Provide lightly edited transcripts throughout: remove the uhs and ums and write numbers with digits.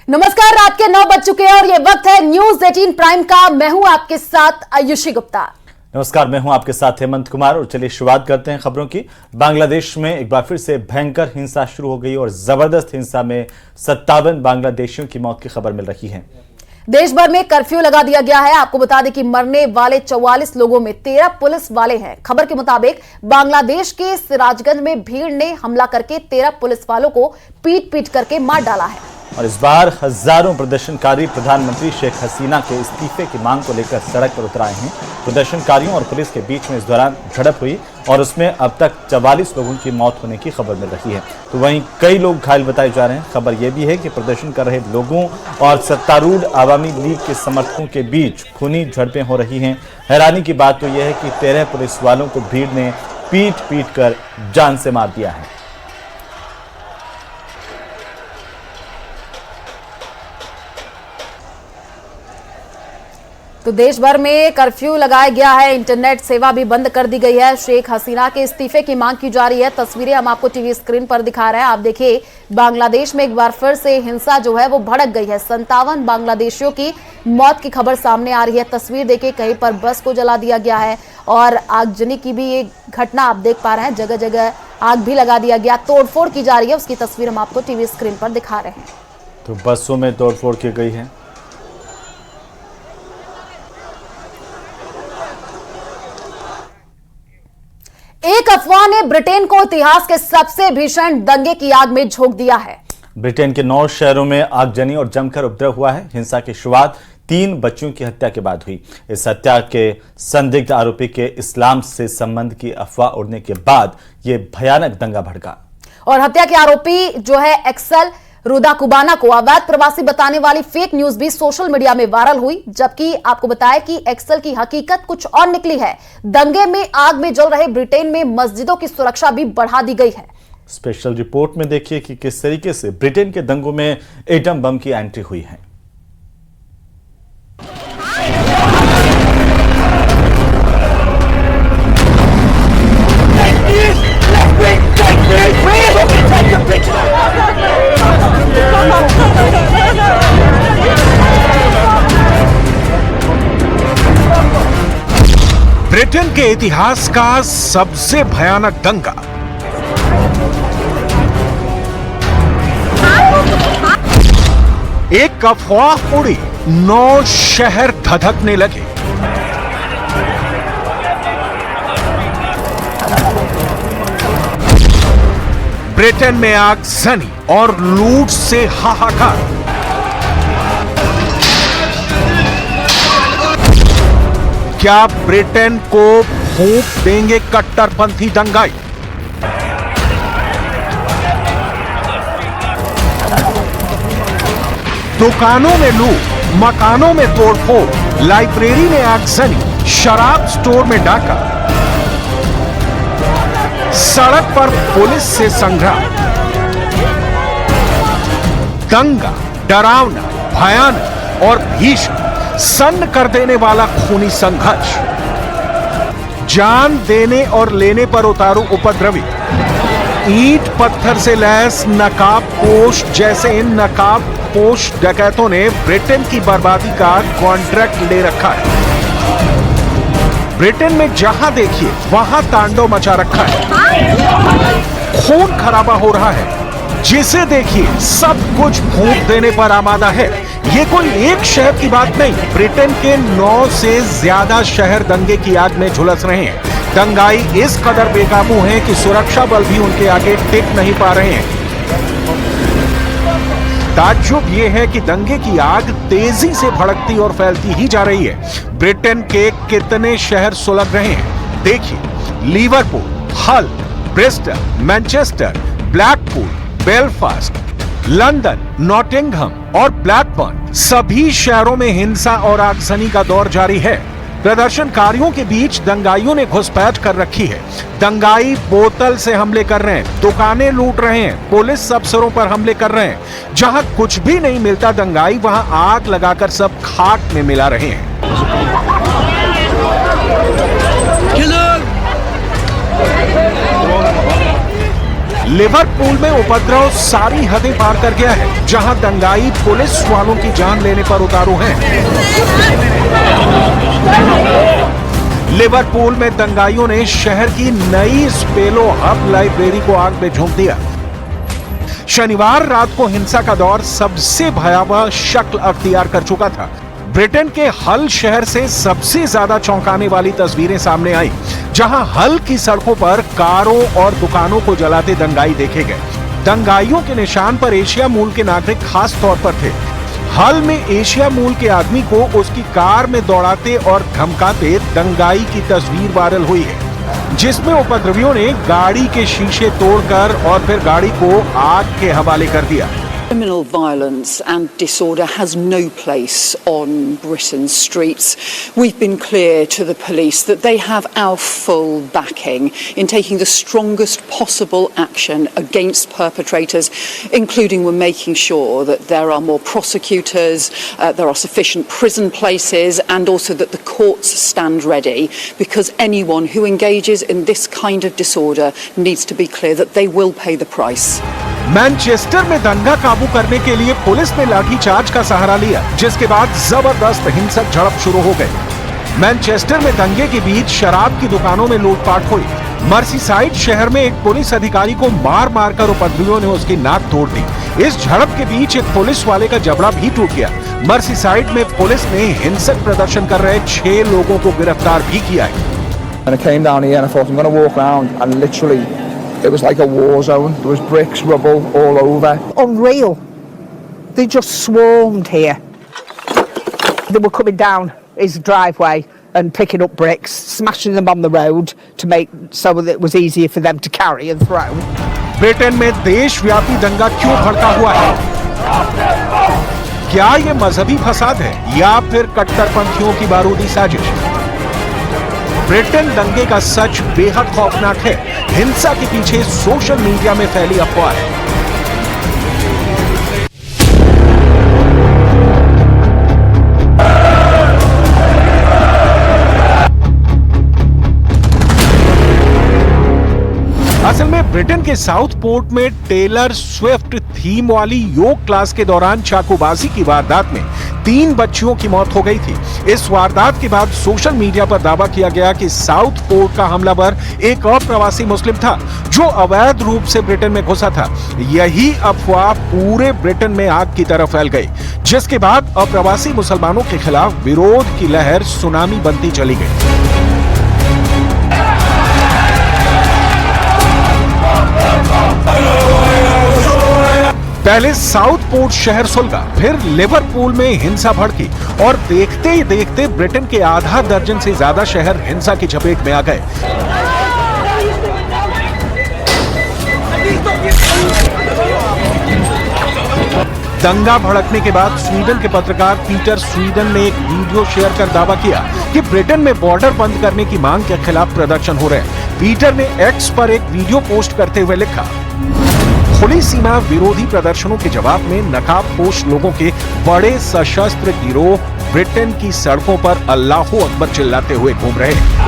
नमस्कार, रात के 9 बज चुके हैं और ये वक्त है न्यूज 18 प्राइम का। मैं हूं आपके साथ आयुषी गुप्ता। नमस्कार, मैं हूं आपके साथ हेमंत कुमार और चलिए शुरुआत करते हैं खबरों की। बांग्लादेश में एक बार फिर से भयंकर हिंसा शुरू हो गई और जबरदस्त हिंसा में 57 बांग्लादेशियों की मौत की खबर मिल रही है। देश भर में कर्फ्यू लगा दिया गया है। आपको बता दें कि मरने वाले 44 लोगों में 13 पुलिस वाले हैं। खबर के मुताबिक बांग्लादेश के सिराजगंज में भीड़ ने हमला करके 13 पुलिस वालों को पीट पीट करके मार डाला है। और इस बार हजारों प्रदर्शनकारी प्रधानमंत्री शेख हसीना के इस्तीफे की मांग को लेकर सड़क पर उतर आए हैं। प्रदर्शनकारियों और पुलिस के बीच में इस दौरान झड़प हुई और उसमें अब तक 44 लोगों की मौत होने की खबर मिल रही है। तो वहीं कई लोग घायल बताए जा रहे हैं। खबर यह भी है कि प्रदर्शन कर रहे लोगों और सत्तारूढ़ आवामी लीग के समर्थकों के बीच खूनी झड़पें हो रही हैं। हैरानी की बात तो यह है कि 13 पुलिस वालों को भीड़ ने पीट पीट कर जान से मार दिया है। तो देश भर में कर्फ्यू लगाया गया है। इंटरनेट सेवा भी बंद कर दी गई है। शेख हसीना के इस्तीफे की मांग की जा रही है। तस्वीरें हम आपको टीवी स्क्रीन पर दिखा रहे हैं। आप देखिए, बांग्लादेश में एक बार फिर से हिंसा जो है वो भड़क गई है। 57 बांग्लादेशियों की मौत की खबर सामने आ रही है। तस्वीर देखिए, कहीं पर बस को जला दिया गया है और आगजनी की भी एक घटना आप देख पा रहे हैं। जगह जगह आग भी लगा दिया गया, तोड़फोड़ की जा रही है। उसकी तस्वीर हम आपको टीवी स्क्रीन पर दिखा रहे हैं। तो बसों में तोड़फोड़ की गई है। एक अफवाह ने ब्रिटेन को इतिहास के सबसे भीषण दंगे की आग में झोंक दिया है। ब्रिटेन के 9 शहरों में आगजनी और जमकर उपद्रव हुआ है। हिंसा की शुरुआत 3 बच्चियों की हत्या के बाद हुई। इस हत्या के संदिग्ध आरोपी के इस्लाम से संबंध की अफवाह उड़ने के बाद यह भयानक दंगा भड़का और हत्या के आरोपी जो है एक्सल रुदाकुबाना को अवैध प्रवासी बताने वाली फेक न्यूज भी सोशल मीडिया में वायरल हुई। जबकि आपको बताया कि एक्सल की हकीकत कुछ और निकली है। दंगे में आग में जल रहे ब्रिटेन में मस्जिदों की सुरक्षा भी बढ़ा दी गई है। स्पेशल रिपोर्ट में देखिए कि किस तरीके से ब्रिटेन के दंगों में एटम बम की एंट्री हुई है। ब्रिटेन के इतिहास का सबसे भयानक दंगा। एक अफवाह उड़ी, 9 शहर धधकने लगे। ब्रिटेन में आगजनी और लूट से हाहाकार। क्या ब्रिटेन को फूंक देंगे कट्टरपंथी दंगाई? दुकानों में लूट, मकानों में तोड़फोड़, लाइब्रेरी में आगजनी, शराब स्टोर में डाका, सड़क पर पुलिस से संग्राम। दंगा डरावना, भयानक और भीषण, सन्न कर देने वाला खूनी संघर्ष। जान देने और लेने पर उतारू उपद्रवी। ईंट पत्थर से लैस नकाबपोश जैसे इन नकाबपोश डकैतों ने ब्रिटेन की बर्बादी का कॉन्ट्रैक्ट ले रखा है। ब्रिटेन में जहां देखिए वहां तांडव मचा रखा है। खून खराबा हो रहा है। जिसे देखिए सब कुछ फूंक देने पर आमादा है। ये कोई एक शहर की बात नहीं, ब्रिटेन के 9 से ज्यादा शहर दंगे की आग में झुलस रहे हैं। दंगाई इस कदर बेकाबू हैं कि सुरक्षा बल भी उनके आगे टिक नहीं पा रहे हैं। ताज्जुब ये है कि दंगे की आग तेजी से भड़कती और फैलती ही जा रही है। ब्रिटेन के कितने शहर सुलग रहे हैं देखिए। लिवरपूल, हल, Bristol, Manchester, Blackpool, Belfast, London, Nottingham और ब्लैकबर्न, सभी शहरों में हिंसा और आगजनी का दौर जारी है। प्रदर्शनकारियों के बीच दंगाइयों ने घुसपैठ कर रखी है। दंगाई बोतल से हमले कर रहे हैं, दुकानें लूट रहे हैं, पुलिस अफसरों पर हमले कर रहे हैं। जहां कुछ भी नहीं मिलता दंगाई वहां आग लगाकर सब खाक में मिला रहे हैं। लिवरपूल में उपद्रव सारी हदें पार कर गया है, जहां दंगाई पुलिस वालों की जान लेने पर उतारू हैं। लिवरपूल में दंगाइयों ने शहर की नई स्पेलो हब लाइब्रेरी को आग में झोंक दिया। शनिवार रात को हिंसा का दौर सबसे भयावह शक्ल अख्तियार कर चुका था। ब्रिटेन के हल शहर से सबसे ज्यादा चौंकाने वाली तस्वीरें सामने आई, जहां हल की सड़कों पर कारों और दुकानों को जलाते दंगाई देखे गए। दंगाइयों के निशान पर एशिया मूल के नागरिक खास तौर पर थे। हल में एशिया मूल के आदमी को उसकी कार में दौड़ाते और धमकाते दंगाई की तस्वीर वायरल हुई है, जिसमें उपद्रवियों ने गाड़ी के शीशे तोड़कर और फिर गाड़ी को आग के हवाले कर दिया। Criminal violence and disorder has no place on Britain's streets. We've been clear to the police that they have our full backing in taking the strongest possible action against perpetrators, including we're making sure that there are more prosecutors, there are sufficient prison places, and also that the courts stand ready, because anyone who engages in this kind of disorder needs to be clear that they will pay the price. Manchester में दंगा काबू करने के लिए police ने लाठीचार्ज का सहारा लिया, जिसके बाद जबरदस्त हिंसक झड़प शुरू हो गई। मैनचेस्टर में दंगे के बीच शराब की दुकानों में लूटपाट हुई। मर्सीसाइड शहर में एक पुलिस अधिकारी को मार मारकर उपद्रवियों ने उसकी नाक तोड़ दी। इस झड़प के बीच एक पुलिस वाले का जबड़ा भी टूट गया। मर्सीसाइड में पुलिस ने हिंसक प्रदर्शन कर रहे 6 लोगों को गिरफ्तार भी किया है। It was like a war zone. There was bricks, rubble all over. Unreal. They just swarmed here. They were coming down his driveway and picking up bricks, smashing them on the road to make so that it was easier for them to carry and throw. Britain में देशव्यापी दंगा क्यों भड़का हुआ है? क्या ये मजहबी फसाद है या फिर कट्टरपंथियों की बारूदी साजिश? ब्रिटेन दंगे का सच बेहद खौफनाक है। हिंसा के पीछे सोशल मीडिया में फैली अफवाह है। असल में ब्रिटेन के साउथ पोर्ट में टेलर स्विफ्ट थीम वाली योग क्लास के दौरान चाकूबाजी की वारदात में 3 बच्चियों की मौत हो गई थी। इस वारदात के बाद सोशल मीडिया पर दावा किया गया कि साउथ पोर्ट का हमलावर एक अप्रवासी मुस्लिम था जो अवैध रूप से ब्रिटेन में घुसा था। यही अफवाह पूरे ब्रिटेन में आग की तरह फैल गई, जिसके बाद अप्रवासी मुसलमानों के खिलाफ विरोध की लहर सुनामी बनती चली गई। पहले साउथ पोर्ट शहर सुलगा, फिर लिवरपूल में हिंसा भड़की और देखते ही देखते ब्रिटेन के आधा दर्जन से ज्यादा शहर हिंसा की चपेट में आ गए। दंगा भड़कने के बाद स्वीडन के पत्रकार पीटर स्वीडन ने एक वीडियो शेयर कर दावा किया कि ब्रिटेन में बॉर्डर बंद करने की मांग के खिलाफ प्रदर्शन हो रहे हैं। पीटर ने एक्स पर एक वीडियो पोस्ट करते हुए लिखा, खुली सीमा विरोधी प्रदर्शनों के जवाब में नकाबपोश लोगों के बड़े सशस्त्र गिरोह ब्रिटेन की सड़कों पर अल्लाहू अकबर चिल्लाते हुए घूम रहे हैं।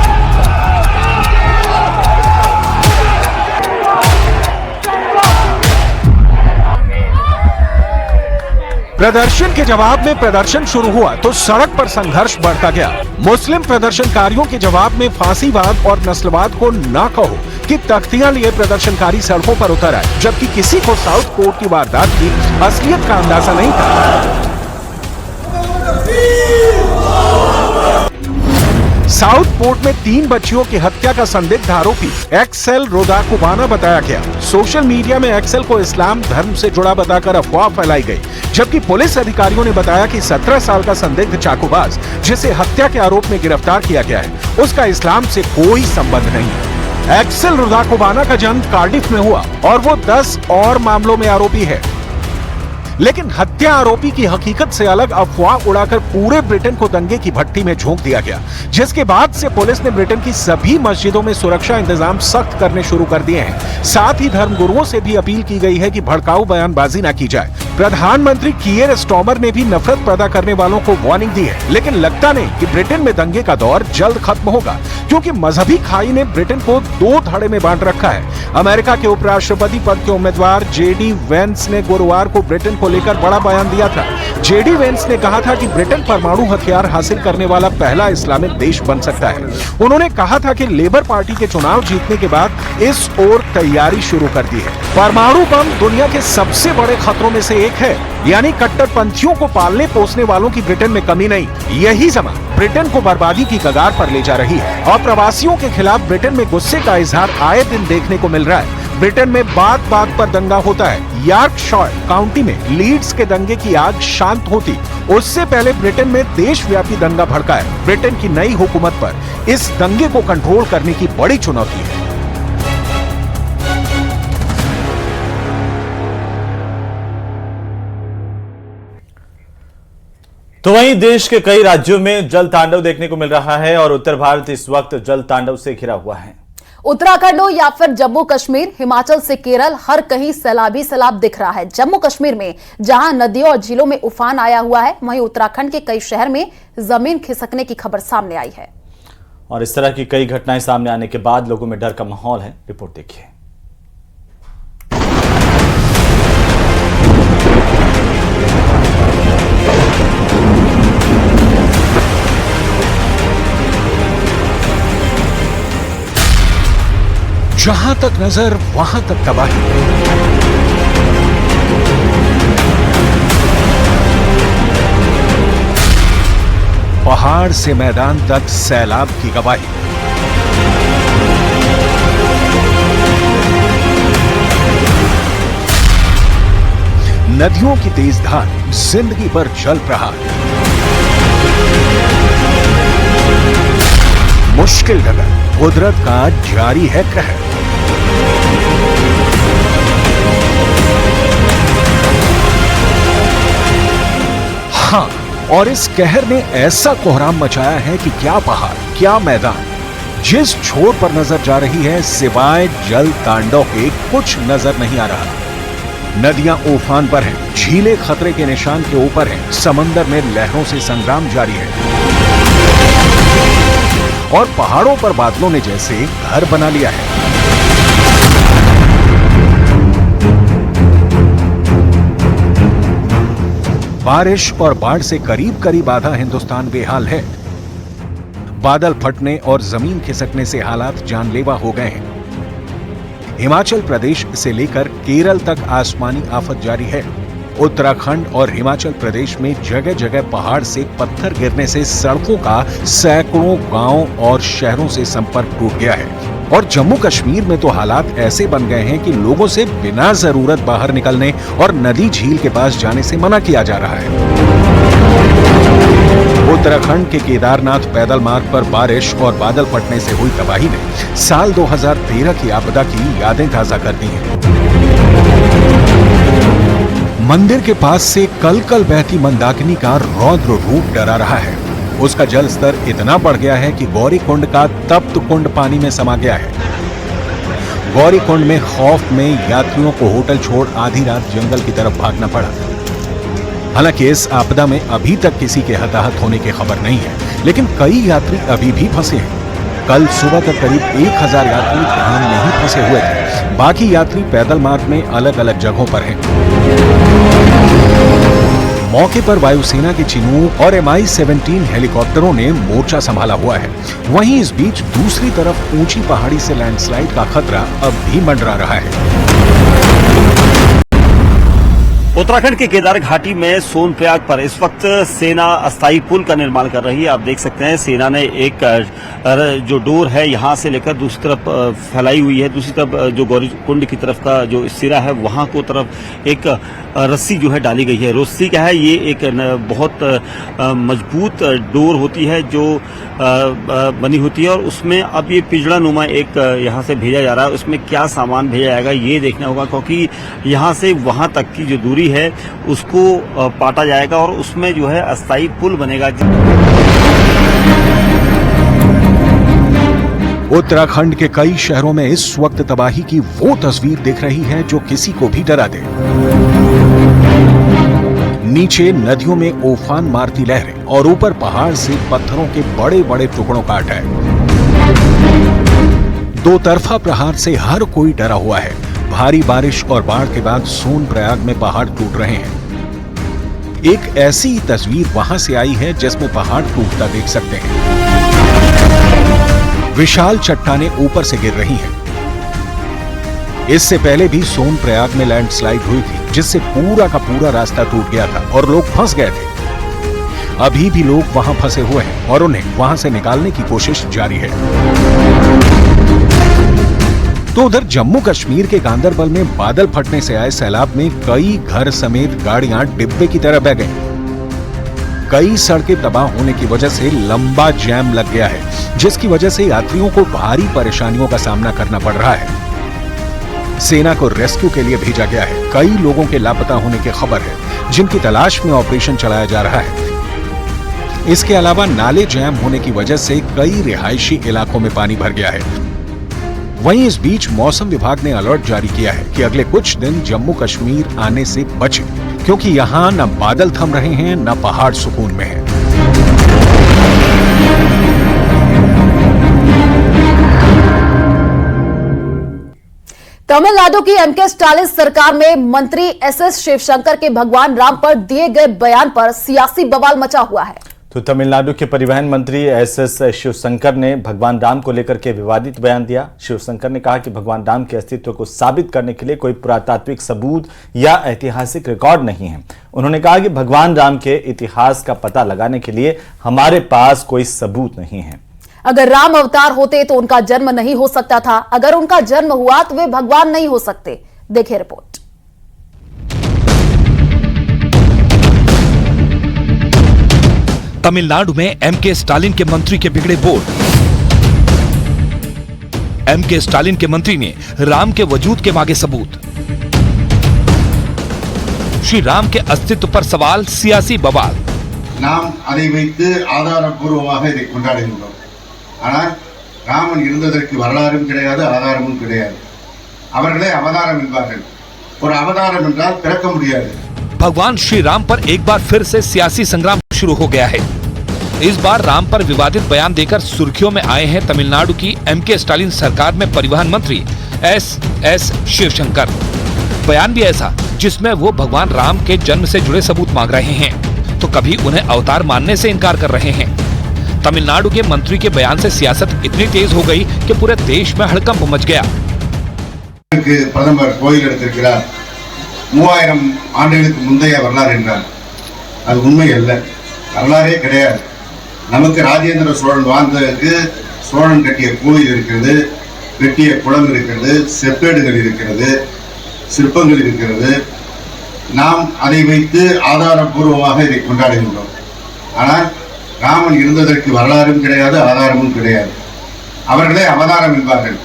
प्रदर्शन के जवाब में प्रदर्शन शुरू हुआ तो सड़क पर संघर्ष बढ़ता गया। मुस्लिम प्रदर्शनकारियों के जवाब में फांसीवाद और नस्लवाद को ना कहो कि तख्तियां लिए प्रदर्शनकारी सड़कों पर उतर आए, जबकि किसी को साउथ पोर्ट की वारदात की असलियत का अंदाजा नहीं था। साउथ पोर्ट में 3 बच्चियों की हत्या का संदिग्ध आरोपी एक्सेल रोदाकोबाना बताया गया। सोशल मीडिया में एक्सेल को इस्लाम धर्म से जुड़ा बताकर अफवाह फैलाई गई, जबकि पुलिस अधिकारियों ने बताया कि 17 साल का संदिग्ध चाकूबाज जिसे हत्या के आरोप में गिरफ्तार किया गया है, उसका इस्लाम से कोई संबंध नहीं है। एक्सेल रोदाकोबाना का जन्म कार्डिफ में हुआ और वो 10 और मामलों में आरोपी है। लेकिन हत्या आरोपी की हकीकत से अलग अफवाह उड़ाकर पूरे ब्रिटेन को दंगे की भट्टी में झोंक दिया गया, जिसके बाद से पुलिस ने ब्रिटेन की सभी मस्जिदों में सुरक्षा इंतजाम सख्त करने शुरू कर दिए हैं। साथ ही धर्मगुरुओं से भी अपील की गई है कि भड़काऊ बयानबाजी न की जाए। प्रधानमंत्री कीयर स्टार्मर ने भी नफरत पैदा करने वालों को वार्निंग दी है, लेकिन लगता नहीं कि ब्रिटेन में दंगे का दौर जल्द खत्म होगा, क्योंकि मजहबी खाई ने ब्रिटेन को दो धड़े में बांट रखा है। अमेरिका के उपराष्ट्रपति पद के उम्मीदवार जेडी वेंस ने गुरुवार को ब्रिटेन को लेकर बड़ा बयान दिया था। जेडी वेंस ने कहा था कि ब्रिटेन परमाणु हथियार हासिल करने वाला पहला इस्लामिक देश बन सकता है। उन्होंने कहा था कि लेबर पार्टी के चुनाव जीतने के बाद इस ओर तैयारी शुरू कर दी है। परमाणु बम दुनिया के सबसे बड़े खतरों में से एक है, यानी कट्टरपंथियों को पालने पोसने वालों की ब्रिटेन में कमी नहीं। यही जमा ब्रिटेन को बर्बादी की कगार पर ले जा रही है और प्रवासियों के खिलाफ ब्रिटेन में गुस्से का इजहार आए दिन देखने को मिल रहा है। ब्रिटेन में बात बात पर दंगा होता है। यॉर्कशायर काउंटी में लीड्स के दंगे की आग शांत होती, उससे पहले ब्रिटेन में देशव्यापी दंगा भड़का है। ब्रिटेन की नई हुकूमत पर इस दंगे को कंट्रोल करने की बड़ी चुनौती है। तो वहीं देश के कई राज्यों में जल तांडव देखने को मिल रहा है और उत्तर भारत इस वक्त जल तांडव से घिरा हुआ है। उत्तराखंड हो या फिर जम्मू कश्मीर, हिमाचल से केरल, हर कहीं सैलाबी सैलाब दिख रहा है। जम्मू कश्मीर में जहां नदियों और झीलों में उफान आया हुआ है, वहीं उत्तराखंड के कई शहर में जमीन खिसकने की खबर सामने आई है। और इस तरह की कई घटनाएं सामने आने के बाद लोगों में डर का माहौल है। रिपोर्ट देखिए। जहां तक नजर वहां तक तबाही। पहाड़ से मैदान तक सैलाब की गवाही। नदियों की तेज धार, जिंदगी पर जल प्रहार। मुश्किल डगर, कुदरत का जारी है कहर। हाँ, और इस कहर ने ऐसा कोहराम मचाया है कि क्या पहाड़, क्या मैदान, जिस छोर पर नजर जा रही है सिवाय जल तांडव के कुछ नजर नहीं आ रहा। नदियां उफान पर हैं, झीलें खतरे के निशान के ऊपर हैं, समंदर में लहरों से संग्राम जारी है और पहाड़ों पर बादलों ने जैसे घर बना लिया है। बारिश और बाढ़ से करीब करीब आधा हिंदुस्तान बेहाल है। बादल फटने और जमीन खिसकने से हालात जानलेवा हो गए हैं। हिमाचल प्रदेश से लेकर केरल तक आसमानी आफत जारी है। उत्तराखंड और हिमाचल प्रदेश में जगह जगह पहाड़ से पत्थर गिरने से सड़कों का सैकड़ों गांवों और शहरों से संपर्क टूट गया है। और जम्मू कश्मीर में तो हालात ऐसे बन गए हैं कि लोगों से बिना जरूरत बाहर निकलने और नदी झील के पास जाने से मना किया जा रहा है। उत्तराखंड के केदारनाथ पैदल मार्ग पर बारिश और बादल फटने से हुई तबाही ने साल 2013 की आपदा की यादें ताजा कर दी हैं। मंदिर के पास से कल कल बहती मंदाकिनी का रौद्र रूप डरा रहा है। उसका जल स्तर इतना बढ़ गया है कि गौरी कुंड का तप्त कुंड पानी में समा गया है। गौरी कुंड में खौफ में यात्रियों को होटल छोड़ आधी रात जंगल की तरफ भागना पड़ा। हालांकि इस आपदा में अभी तक किसी के हताहत होने की खबर नहीं है, लेकिन कई यात्री अभी भी फंसे हैं। कल सुबह तक करीब 1000 यात्री ध्यान में ही फंसे हुए थे। बाकी यात्री पैदल मार्ग में अलग अलग जगहों पर हैं। मौके पर वायुसेना के चिनूक और MI-17 हेलीकॉप्टरों ने मोर्चा संभाला हुआ है। वहीं इस बीच दूसरी तरफ ऊंची पहाड़ी से लैंडस्लाइड का खतरा अब भी मंडरा रहा है। उत्तराखंड के केदार घाटी में सोनप्रयाग पर इस वक्त सेना अस्थायी पुल का निर्माण कर रही है। आप देख सकते हैं सेना ने एक जो डोर है यहां से लेकर दूसरी तरफ फैलाई हुई है। दूसरी तरफ जो गौरी कुंड की तरफ का जो सिरा है वहां को तरफ एक रस्सी जो है डाली गई है। रस्सी क्या है, ये एक बहुत मजबूत डोर होती है जो बनी होती है और उसमें अब ये पिंजड़ा नुमा एक यहाँ से भेजा जा रहा है। उसमें क्या सामान भेजा जाएगा ये देखना होगा, क्योंकि यहाँ से वहां तक की जो दूरी है उसको पाटा जाएगा और उसमें जो है अस्थायी पुल बनेगा। उत्तराखंड के कई शहरों में इस वक्त तबाही की वो तस्वीर दिख रही है जो किसी को भी डरा दे। नीचे नदियों में उफान मारती लहरें और ऊपर पहाड़ से पत्थरों के बड़े बड़े टुकड़ों का अटैक। दो तरफा प्रहार से हर कोई डरा हुआ है। भारी बारिश और बाढ़ के बाद सोनप्रयाग में पहाड़ टूट रहे हैं। एक ऐसी तस्वीर वहां से आई है जिसमें पहाड़ टूटता देख सकते हैं। विशाल चट्टानें ऊपर से गिर रही हैं। इससे पहले भी सोनप्रयाग में लैंडस्लाइड हुई थी, जिससे पूरा का पूरा रास्ता टूट गया था और लोग फंस गए थे। अभी भी लोग वहां फंसे हुए हैं और उन्हें वहां से निकालने की कोशिश जारी है। तो उधर जम्मू कश्मीर के गांदरबल में बादल फटने से आए सैलाब में कई घर समेत गाड़ियां डिब्बे की तरह बह गईं। कई सड़कें तबाह होने की वजह से लंबा जैम लग गया है, जिसकी वजह से यात्रियों को भारी परेशानियों का सामना करना पड़ रहा है। सेना को रेस्क्यू के लिए भेजा गया है। कई लोगों के लापता होने की खबर है, जिनकी तलाश में ऑपरेशन चलाया जा रहा है। इसके अलावा नाले जैम होने की वजह से कई रिहायशी इलाकों में पानी भर गया है। वहीं इस बीच मौसम विभाग ने अलर्ट जारी किया है कि अगले कुछ दिन जम्मू कश्मीर आने से बचें, क्योंकि यहां न बादल थम रहे हैं न पहाड़ सुकून में हैं। तमिलनाडु की एमके स्टालिन सरकार में मंत्री एसएस शिवशंकर के भगवान राम पर दिए गए बयान पर सियासी बवाल मचा हुआ है। तो तमिलनाडु के परिवहन मंत्री एसएस शिवशंकर ने भगवान राम को लेकर के विवादित बयान दिया। शिवशंकर ने कहा कि भगवान राम के अस्तित्व को साबित करने के लिए कोई पुरातात्विक सबूत या ऐतिहासिक रिकॉर्ड नहीं है। उन्होंने कहा कि भगवान राम के इतिहास का पता लगाने के लिए हमारे पास कोई सबूत नहीं है। अगर राम अवतार होते तो उनका जन्म नहीं हो सकता था। अगर उनका जन्म हुआ तो वे भगवान नहीं हो सकते। देखिए रिपोर्ट। तमिलनाडु में एमके स्टालिन के मंत्री के बिगड़े बोल। एमके स्टालिन के मंत्री ने राम के वजूद के मांगे सबूत। श्री राम के अस्तित्व पर सवाल, सियासी बवाल। நாம் அதை வைத்து ஆதாரபூர்வமாக இதை கொண்டாடுகின்றோம். ஆனால் ராமன் இருந்ததற்கு வரலாறும் கிடையாது, ஆதாரமும் கிடையாது. அவர்களே அவதாரம் என்பார்கள். ஒரு அவதாரம் என்றால் பிறக்க முடியாது. भगवान श्री राम पर एक बार फिर से सियासी संग्राम शुरू हो गया है। इस बार राम पर विवादित बयान देकर सुर्खियों में आए हैं तमिलनाडु की एमके स्टालिन सरकार में परिवहन मंत्री एसएस शिवशंकर। बयान भी ऐसा जिसमें वो भगवान राम के जन्म से जुड़े सबूत मांग रहे हैं, तो कभी उन्हें अवतार मानने से इनकार कर रहे हैं। तमिलनाडु के मंत्री के बयान से सियासत इतनी तेज हो गई कि पूरे देश में हड़कंप मच गया। பிரதமர் கோயில் எடுத்திருக்கிறார். 3000 ஆண்டுகளுக்கு முந்தைய வரலாறு என்றார். அது உண்மை அல்ல, வரலாறே கிடையாது. நமக்கு ராஜேந்திர சோழன் வாழ்ந்ததற்கு சோழன் கட்டிய கோயில் இருக்கிறது, வெட்டிய குளம் இருக்கிறது, செப்பேடுகள் இருக்கிறது, சிற்பங்கள் இருக்கிறது. நாம் அதை வைத்து ஆதாரபூர்வமாக இதை கொண்டாடுகின்றோம். ஆனால் ராமன் இருந்ததற்கு வரலாறும் கிடையாது, ஆதாரமும் கிடையாது. அவர்களே அவதாரம் என்பார்கள்.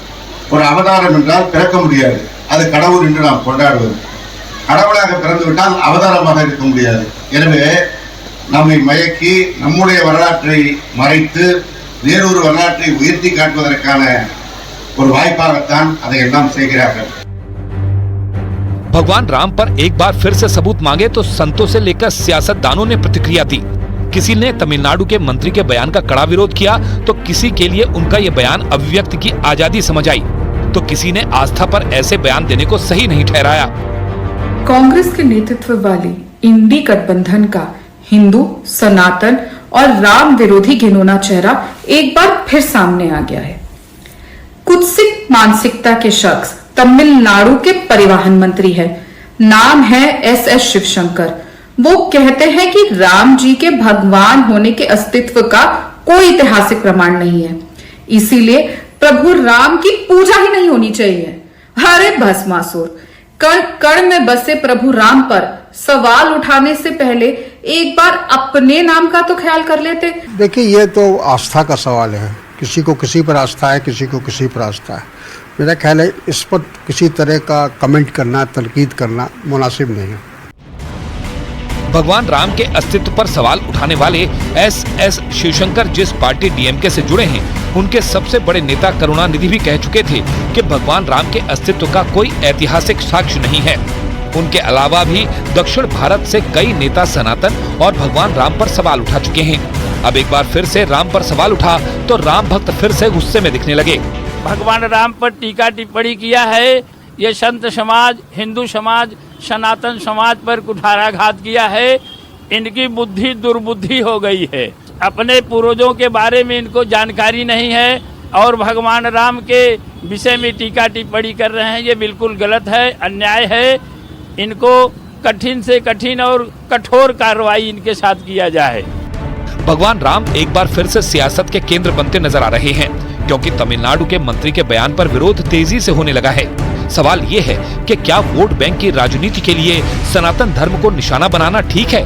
ஒரு அவதாரம் என்றால் பிறக்க முடியாது, அது கடவுள் என்று நாம் கொண்டாடுவது. கடவுளாக பிறந்துவிட்டால் அவதாரமாக இருக்க முடியாது. எனவே நம்மை மயக்கி நம்முடைய வரலாற்றை மறைத்து வேறொரு வரலாற்றை உயர்த்தி காட்டுவதற்கான ஒரு வாய்ப்பாகத்தான் அதையெல்லாம் செய்கிறார்கள்। भगवान राम पर एक बार फिर से सबूत मांगे तो संतों से लेकर सियासतदानों ने प्रतिक्रिया दी। किसी ने तमिलनाडु के मंत्री के बयान का कड़ा विरोध किया, तो किसी के लिए उनका ये बयान अभिव्यक्ति की आजादी समझ आई, तो किसी ने आस्था पर ऐसे बयान देने को सही नहीं ठहराया। कांग्रेस के नेतृत्व वाली इंडी गठबंधन का हिंदू, सनातन और राम विरोधी घिनौना चेहरा एक बार फिर सामने आ गया है। कुत्सित मानसिकता के शख्स तमिलनाडु के परिवहन मंत्री है। नाम है एसएस शिवशंकर। वो कहते हैं कि राम जी के भगवान होने के अस्तित्व का कोई ऐतिहासिक प्रमाण नहीं है, इसीलिए प्रभु राम की पूजा ही नहीं होनी चाहिए। अरे भस्मासुर, कण कण में बसे प्रभु राम पर सवाल उठाने से पहले एक बार अपने नाम का तो ख्याल कर लेते। देखिए, ये तो आस्था का सवाल है। किसी को किसी पर आस्था है, किसी को किसी पर आस्था है। मेरा ख्याल है इस पर किसी तरह का कमेंट करना, तनकीद करना मुनासिब नहीं है। भगवान राम के अस्तित्व पर सवाल उठाने वाले एसएस शिवशंकर जिस पार्टी डीएमके से जुड़े हैं, उनके सबसे बड़े नेता करुणानिधि भी कह चुके थे कि भगवान राम के अस्तित्व का कोई ऐतिहासिक साक्ष्य नहीं है। उनके अलावा भी दक्षिण भारत से कई नेता सनातन और भगवान राम पर सवाल उठा चुके हैं। अब एक बार फिर से राम पर सवाल उठा तो राम भक्त फिर से गुस्से में दिखने लगे। भगवान राम पर टीका टिप्पणी किया है, ये संत समाज, हिंदू समाज, सनातन समाज पर कुठाराघात किया है। इनकी बुद्धि दुर्बुद्धि हो गई है। अपने पूर्वजों के बारे में इनको जानकारी नहीं है और भगवान राम के विषय में टीका टिप्पणी कर रहे हैं। ये बिल्कुल गलत है, अन्याय है। इनको कठिन से कठिन और कठोर कार्रवाई इनके साथ किया जाए। भगवान राम एक बार फिर से सियासत के केंद्र बनते नजर आ रहे हैं, क्योंकि तमिलनाडु के मंत्री के बयान पर विरोध तेजी से होने लगा है। सवाल ये है कि क्या वोट बैंक की राजनीति के लिए सनातन धर्म को निशाना बनाना ठीक है?